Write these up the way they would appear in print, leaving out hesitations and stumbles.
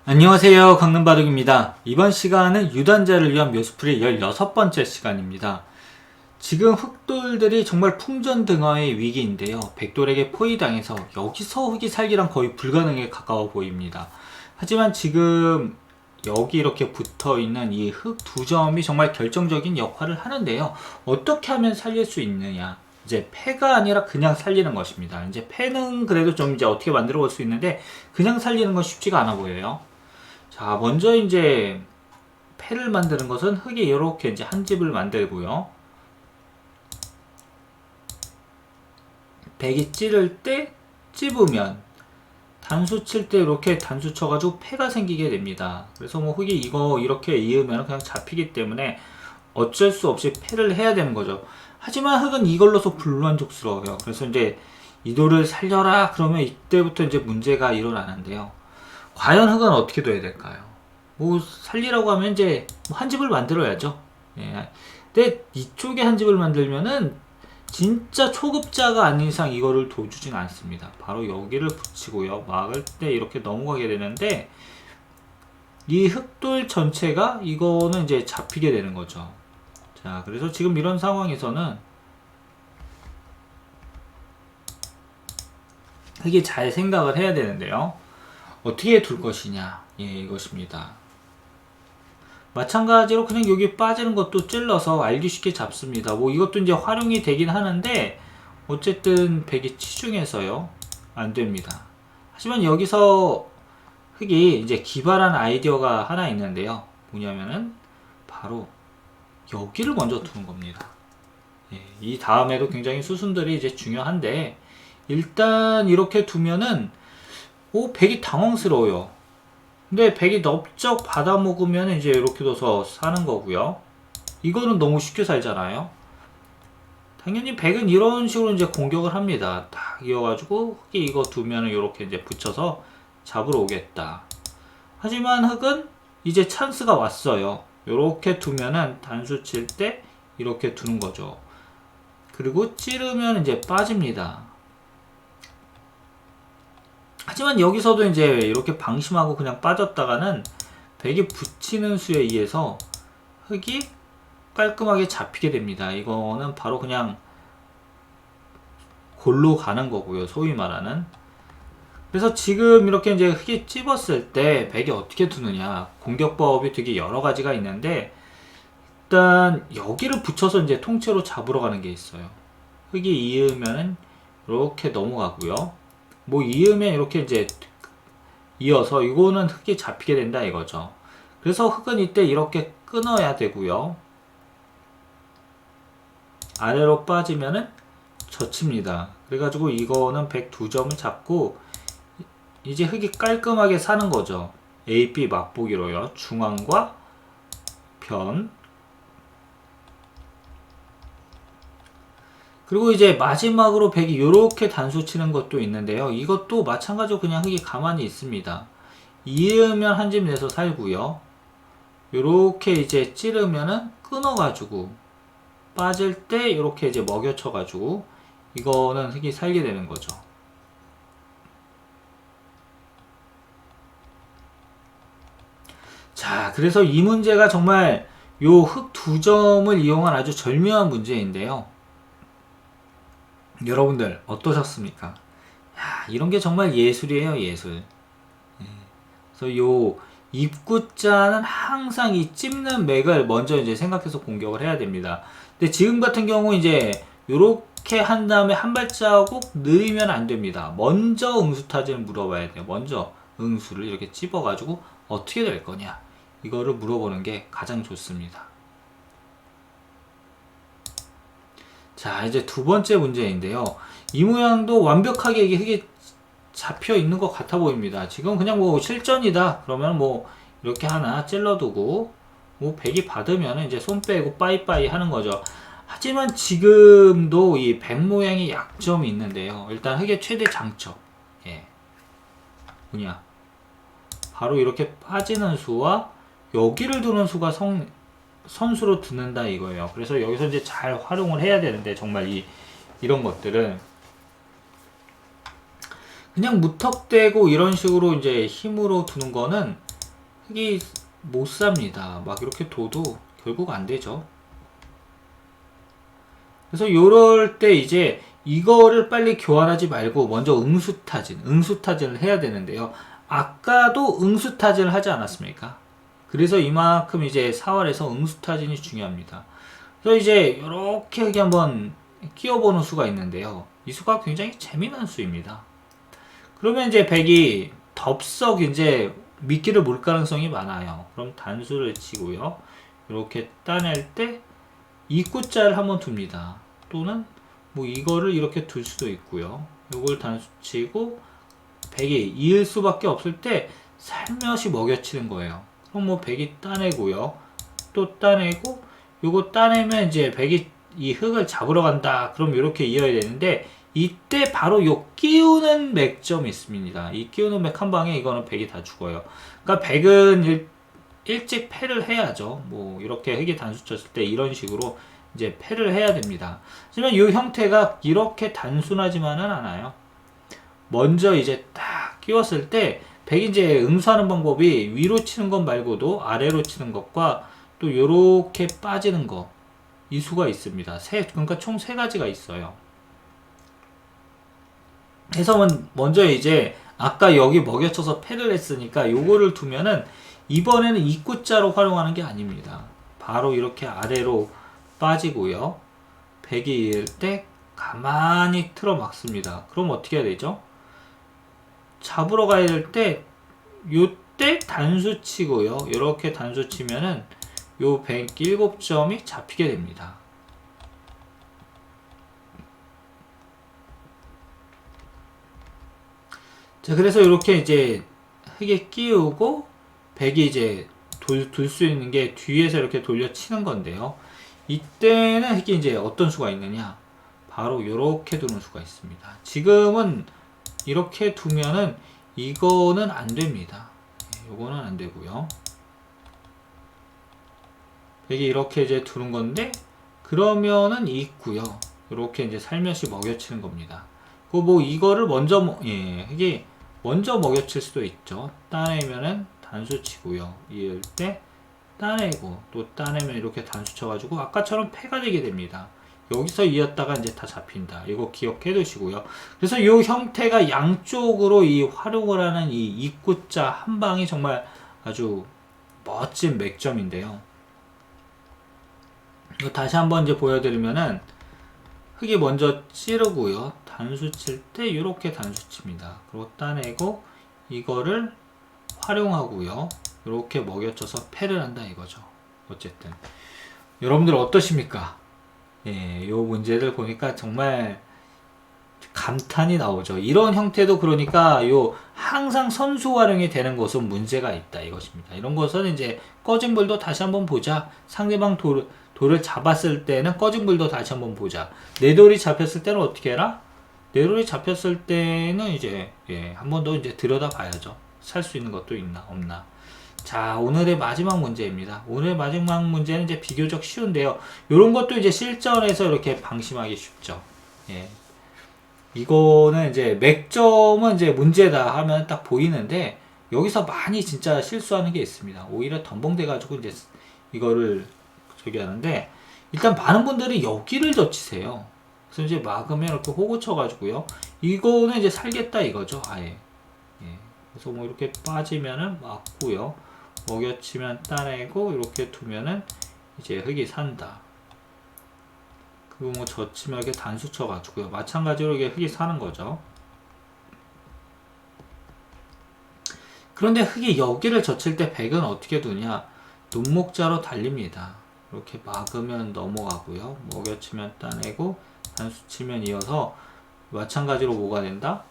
안녕하세요. 강릉바둑입니다. 이번 시간은 유단자를 위한 묘수풀이 16번째 시간입니다. 지금 흑돌들이 정말 풍전등화의 위기인데요. 백돌에게 포위당해서 여기서 흑이 살기란 거의 불가능에 가까워 보입니다. 하지만 지금 여기 이렇게 붙어있는 이 흑 두 점이 정말 결정적인 역할을 하는데요. 어떻게 하면 살릴 수 있느냐? 이제 패가 아니라 그냥 살리는 것입니다. 이제 패는 그래도 좀 이제 어떻게 만들어 볼 수 있는데 그냥 살리는 건 쉽지가 않아 보여요. 자, 먼저 이제 패를 만드는 것은 흙이 이렇게 이제 한 집을 만들고요. 백이 찌를 때 찝으면 단수 칠 때 이렇게 단수 쳐가지고 패가 생기게 됩니다. 그래서 뭐 흙이 이거 이렇게 이으면 그냥 잡히기 때문에 어쩔 수 없이 패를 해야 되는 거죠. 하지만 흙은 이걸로서 불만족스러워요. 그래서 이제 이도를 살려라 그러면 이때부터 이제 문제가 일어나는데요. 과연 흙은 어떻게 돼야 될까요? 뭐 살리라고 하면 이제 한 집을 만들어야죠. 예. 근데 이쪽에 한 집을 만들면은 진짜 초급자가 아닌 이상 이거를 도주진 않습니다. 바로 여기를 붙이고요. 막을 때 이렇게 넘어가게 되는데 이 흑돌 전체가 이거는 이제 잡히게 되는 거죠. 자, 그래서 지금 이런 상황에서는 흑이 잘 생각을 해야 되는데요. 어떻게 둘 것이냐, 예, 이것입니다. 마찬가지로 그냥 여기 빠지는 것도 찔러서 알기 쉽게 잡습니다. 뭐 이것도 이제 활용이 되긴 하는데 어쨌든 백이 치중해서요 안 됩니다. 하지만 여기서 흑이 이제 기발한 아이디어가 하나 있는데요. 뭐냐면은 바로 여기를 먼저 두는 겁니다. 예, 이 다음에도 굉장히 수순들이 이제 중요한데 일단 이렇게 두면은 백이 당황스러워요. 근데 백이 넓적 받아먹으면 이제 이렇게 둬서 사는 거고요. 이거는 너무 쉽게 살잖아요. 당연히 백은 이런 식으로 이제 공격을 합니다. 딱 이어가지고 흑이 이거 두면은 이렇게 이제 붙여서 잡으러 오겠다. 하지만 흑은 이제 찬스가 왔어요. 이렇게 두면은 단수 칠 때 이렇게 두는 거죠. 그리고 찌르면 이제 빠집니다. 하지만 여기서도 이제 이렇게 방심하고 그냥 빠졌다가는 백이 붙이는 수에 의해서 흑이 깔끔하게 잡히게 됩니다. 이거는 바로 그냥 골로 가는 거고요. 소위 말하는. 그래서 지금 이렇게 이제 흑이 찝었을 때 백이 어떻게 두느냐. 공격법이 되게 여러 가지가 있는데 일단 여기를 붙여서 이제 통째로 잡으러 가는 게 있어요. 흑이 이으면은 이렇게 넘어가고요. 뭐 이으면 이렇게 이제 이어서 이거는 흑이 잡히게 된다 이거죠. 그래서 흑은 이때 이렇게 끊어야 되고요. 아래로 빠지면은 젖힙니다. 그래가지고 이거는 102점을 잡고 이제 흑이 깔끔하게 사는 거죠. A, B 맛보기로요. 중앙과 변. 그리고 이제 마지막으로 백이 이렇게 단수 치는 것도 있는데요. 이것도 마찬가지로 그냥 흑이 가만히 있습니다. 이으면 한 집 내서 살고요. 요렇게 이제 찌르면은 끊어가지고 빠질 때 이렇게 이제 먹여쳐가지고 이거는 흑이 살게 되는 거죠. 자, 그래서 이 문제가 정말 요 흑 두 점을 이용한 아주 절묘한 문제인데요. 여러분들 어떠셨습니까? 야, 이런 게 정말 예술이에요, 예술. 그래서 요 입구자는 항상 이 찝는 맥을 먼저 이제 생각해서 공격을 해야 됩니다. 근데 지금 같은 경우 이제 요렇게 한 다음에 한 발자국 느리면 안 됩니다. 먼저 응수타진을 물어봐야 돼요. 먼저 응수를 이렇게 찝어가지고 어떻게 될 거냐 이거를 물어보는 게 가장 좋습니다. 자, 이제 두 번째 문제인데요. 이 모양도 완벽하게 이게 잡혀 있는 것 같아 보입니다. 지금 그냥 뭐 실전이다 그러면 뭐 이렇게 하나 찔러두고 뭐 백이 받으면 이제 손 빼고 빠이빠이 하는 거죠. 하지만 지금도 이 백 모양의 약점이 있는데요. 일단 흑의 최대 장점, 예, 뭐냐, 바로 이렇게 빠지는 수와 여기를 두는 수가 선수로 두는다 이거예요. 그래서 여기서 이제 잘 활용을 해야 되는데 정말 이런 것들은 그냥 무턱대고 이런 식으로 이제 힘으로 두는 거는 흑이 못 삽니다. 막 이렇게 둬도 결국 안 되죠. 그래서 요럴 때 이제 이거를 빨리 교환하지 말고 먼저 응수타진을 해야 되는데요. 아까도 응수타진을 하지 않았습니까? 그래서 이만큼 이제 4월에서 응수타진이 중요합니다. 그래서 이제 이렇게 여기 한번 끼워보는 수가 있는데요. 이 수가 굉장히 재미난 수입니다. 그러면 이제 백이 덥석 이제 미끼를 물 가능성이 많아요. 그럼 단수를 치고요. 이렇게 따낼 때 입구자를 한번 둡니다. 또는 뭐 이거를 이렇게 둘 수도 있고요. 요걸 단수 치고 백이 이을 수밖에 없을 때 살며시 먹여치는 거예요. 그럼 뭐 백이 따내고요. 또 따내고 요거 따내면 이제 백이 이 흙을 잡으러 간다. 그럼 이렇게 이어야 되는데 이때 바로 요 끼우는 맥점이 있습니다. 이 끼우는 맥 한 방에 이거는 백이 다 죽어요. 그러니까 백은 일찍 패를 해야죠. 뭐 이렇게 흙이 단수 쳤을 때 이런 식으로 이제 패를 해야 됩니다. 하지만 이 형태가 이렇게 단순하지만은 않아요. 먼저 이제 딱 끼웠을 때 백이 이제 응수하는 방법이 위로 치는 것 말고도 아래로 치는 것과 또 요렇게 빠지는 거, 이 수가 있습니다. 그러니까 총 세 가지가 있어요. 그래서 먼저 이제 아까 여기 먹여쳐서 패를 했으니까 요거를 두면은 이번에는 입구자로 활용하는 게 아닙니다. 바로 이렇게 아래로 빠지고요. 백이 이을 때 가만히 틀어 막습니다. 그럼 어떻게 해야 되죠? 잡으러 가야 될 때 요때 단수 치고요. 이렇게 단수 치면은 요 107점이 잡히게 됩니다. 자, 그래서 이렇게 이제 흙에 끼우고 백이 이제 둘 수 있는 게 뒤에서 이렇게 돌려 치는 건데요. 이때는 흙이 이제 어떤 수가 있느냐? 바로 이렇게 두는 수가 있습니다. 지금은 이렇게 두면은 이거는 안 됩니다. 요거는 안 되고요. 백이 이렇게 이제 두는 건데 그러면은 있고요. 이렇게 이제 살며시 먹여치는 겁니다. 그 뭐 이거를 먼저 흙이 먼저 먹여칠 수도 있죠. 따내면은 단수 치고요. 이을 때 따내고 또 따내면 이렇게 단수 쳐가지고 아까처럼 패가 되게 됩니다. 여기서 이었다가 이제 다 잡힌다. 이거 기억해 두시고요. 그래서 이 형태가 양쪽으로 이 활용을 하는 이 입구자 한 방이 정말 아주 멋진 맥점인데요. 이거 다시 한번 이제 보여드리면은 흙이 먼저 찌르고요. 단수 칠 때 이렇게 단수 칩니다. 그리고 따내고 이거를 활용하고요. 이렇게 먹여쳐서 패를 한다 이거죠. 어쨌든 여러분들 어떠십니까? 예, 요 문제를 보니까 정말 감탄이 나오죠. 이런 형태도 그러니까 요 항상 선수 활용이 되는 것은 문제가 있다 이것입니다. 이런 것은 이제 꺼진 불도 다시 한번 보자. 상대방 돌을 잡았을 때는 꺼진 불도 다시 한번 보자. 내 돌이 잡혔을 때는 어떻게 해라? 내 돌이 잡혔을 때는 이제 한 번 더 이제 들여다 봐야죠. 살 수 있는 것도 있나 없나. 자, 오늘의 마지막 문제입니다. 오늘의 마지막 문제는 이제 비교적 쉬운데요. 이런 것도 이제 실전에서 이렇게 방심하기 쉽죠. 예. 이거는 이제 맥점은 이제 문제다 하면 딱 보이는데 여기서 많이 진짜 실수하는 게 있습니다. 오히려 덤벙대 가지고 이제 이거를 저기 하는데 일단 많은 분들이 여기를 젖히세요. 그래서 이제 막으면 이렇게 호구 쳐가지고요. 이거는 이제 살겠다 이거죠. 아예. 예. 그래서 뭐 이렇게 빠지면은 막고요. 먹여치면 따내고 이렇게 두면은 이제 흙이 산다. 그리고 뭐 젖히면 이렇게 단수 쳐가지고요. 마찬가지로 이게 흙이 사는 거죠. 그런데 흙이 여기를 젖힐 때 백은 어떻게 두냐? 눈목자로 달립니다. 이렇게 막으면 넘어가고요. 먹여치면 따내고 단수 치면 이어서 마찬가지로 뭐가 된다?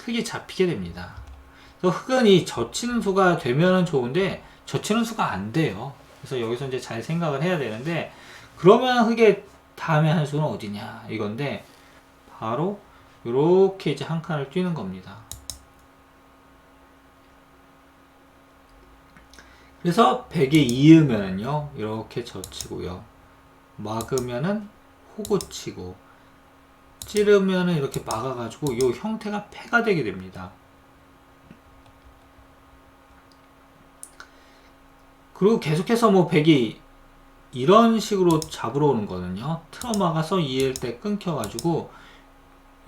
흙이 잡히게 됩니다. 그래서 흙은 이 젖히는 수가 되면은 좋은데 젖히는 수가 안 돼요. 그래서 여기서 이제 잘 생각을 해야 되는데 그러면 흙의 다음에 한 수는 어디냐 이건데 바로 이렇게 이제 한 칸을 뛰는 겁니다. 그래서 백에 이으면은요 이렇게 젖히고요. 막으면은 호구 치고 찌르면은 이렇게 막아가지고 이 형태가 패가 되게 됩니다. 그리고 계속해서 뭐 백이 이런 식으로 잡으러 오는 거는요, 틀어막아서 이을 때 끊겨가지고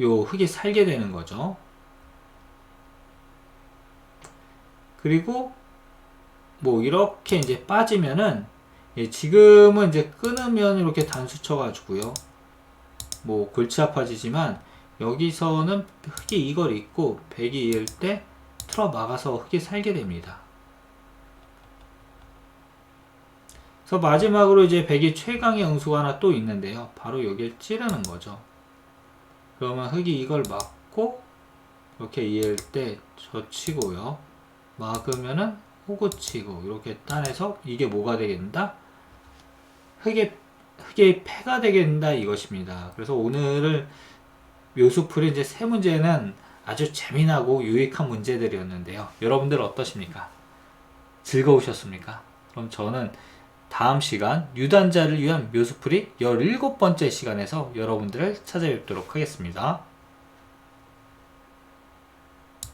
요 흙이 살게 되는 거죠. 그리고 뭐 이렇게 이제 빠지면은, 예, 지금은 이제 끊으면 이렇게 단수 쳐가지고요, 뭐 골치 아파지지만 여기서는 흙이 이걸 잇고 백이 이을 때 틀어 막아서 흙이 살게 됩니다. 그래서 마지막으로 이제 백이 최강의 응수가 하나 또 있는데요, 바로 여기를 찌르는 거죠. 그러면 흙이 이걸 막고 이렇게 이을 때 젖히고요, 막으면은 호구 치고 이렇게 따내서 이게 뭐가 되겠다? 흙의 패가 되겠다, 이것입니다. 그래서 오늘을 묘수풀이 이제 세 문제는 아주 재미나고 유익한 문제들이었는데요. 여러분들 어떠십니까? 즐거우셨습니까? 그럼 저는 다음 시간 유단자를 위한 묘수풀이 17번째 시간에서 여러분들을 찾아뵙도록 하겠습니다.